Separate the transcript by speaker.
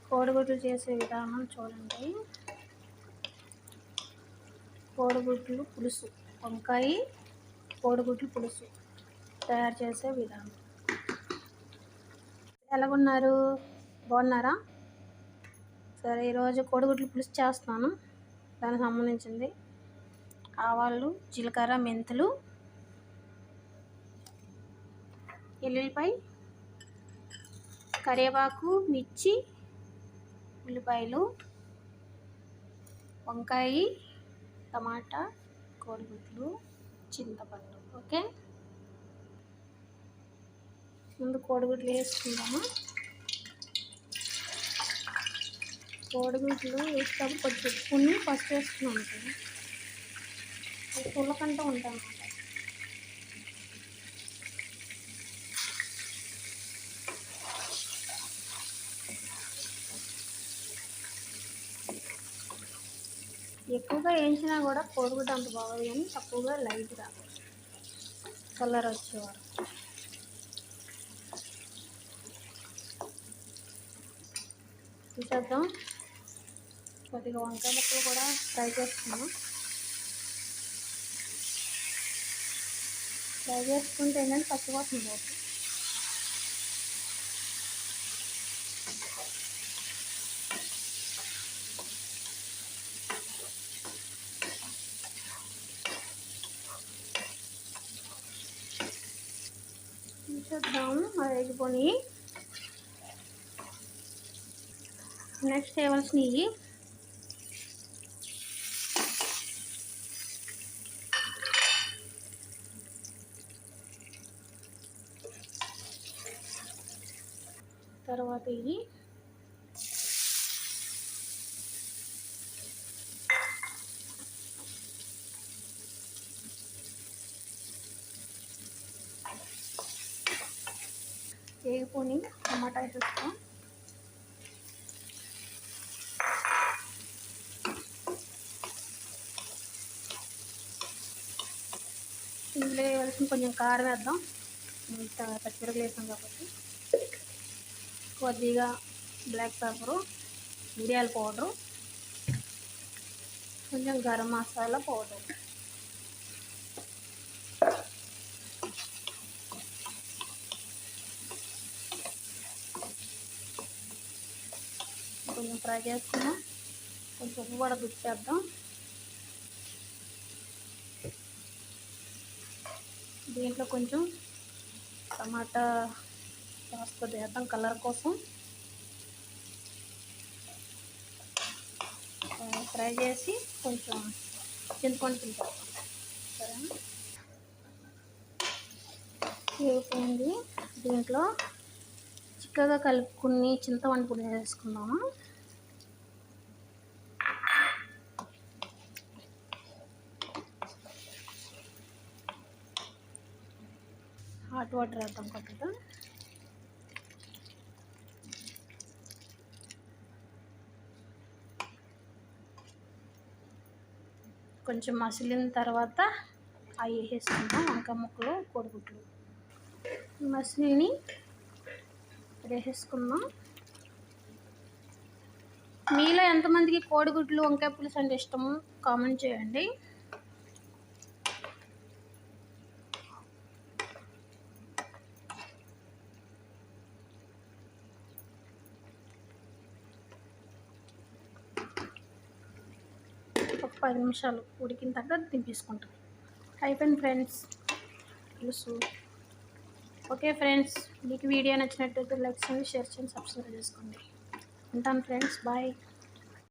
Speaker 1: కోడిగుడ్లు చేసే విధానం చూడండి. కోడిగుడ్లు పులుసు, వంకాయ కోడిగుడ్లు పులుసు తయారు చేసే విధానం. ఎలాగున్నారు? బాగున్నారా? సరే, ఈరోజు కోడిగుడ్లు పులుసు చేస్తున్నాను. దానికి సంబంధించింది ఆవాలు, జీలకర్ర, మెంతులు, ఎల్లుల్లిపాయ, కరివేపాకు, మిర్చి, ఉల్లిపాయలు, వంకాయ, టమాటా, కోడిగుడ్లు, చింతపండు. ఓకే, ముందు కోడిగుడ్లు వేసుకుందాము. కోడిగుడ్లు వేసేటప్పుడు కొంచెం ఉప్పుని పసుపు వేసుకున్నాను. పుల్లకంటూ ఉంటాను అన్నమాట. ఎక్కువగా వేయించినా కూడా కోడిగుడ్డు అంత బాగోదు, కానీ తక్కువగా లైట్గా కలర్ వచ్చేవారు. చూసేద్దాం. కొద్దిగా వంకాయ ముక్కలు కూడా ఫ్రై చేసుకున్నాం. ఫ్రై చేసుకుంటే ఏంటంటే పచ్చివాసన పోతుంది. చూద్దాము అది వేగిపోయి. నెక్స్ట్ వేయవలసినవి తర్వాత ఇవి వేగిపోయి టమాటా వేసేస్తాం. ఇందులో వేయవలసిన కొంచెం కారం వేద్దాం. ఇంత పచ్చిమిరపకాయలు వేసాం కాబట్టి. కొద్దిగా బ్లాక్ పెప్పరు, మిరియాల పౌడరు, కొంచెం గరం మసాలా పౌడర్, కొంచెం ఫ్రై చేసుకున్నాం. కొంచెం ఉప్పు కూడా గుర్చేద్దాం. దీంట్లో కొంచెం టమాటా సాస్ కొద్దిగా వేద్దాం కలర్ కోసం. ఫ్రై చేసి కొంచెం చింతపండు తింటాం. సరేనా? వేగిపోయింది. దీంట్లో చిక్కగా కలుపుకుని చింతపండు పొడి వేసుకుందాము. హాట్ వాటర్ వేద్దాం కొద్దిగా. కొంచెం మసిలిన తర్వాత అవి వేసేసుకుందాం. వంకాయ ముక్కలు, కోడిగుడ్లు మసిలిని వేసేసుకుందాం. మీలో ఎంతమందికి కోడిగుడ్లు వంకాయ పులుసు అంటే ఇష్టమో కామెంట్ చేయండి. ఒక 10 నిమిషాలు ఉడికిన తర్వాత దింపేసుకుంటాం. అయిపోయింది ఫ్రెండ్స్ పులుసు. ఓకే ఫ్రెండ్స్, మీకు వీడియో నచ్చినట్టయితే లైక్ చేయండి, షేర్ చేయండి, సబ్స్క్రైబ్ చేసుకోండి. ఉంటాను ఫ్రెండ్స్, బాయ్.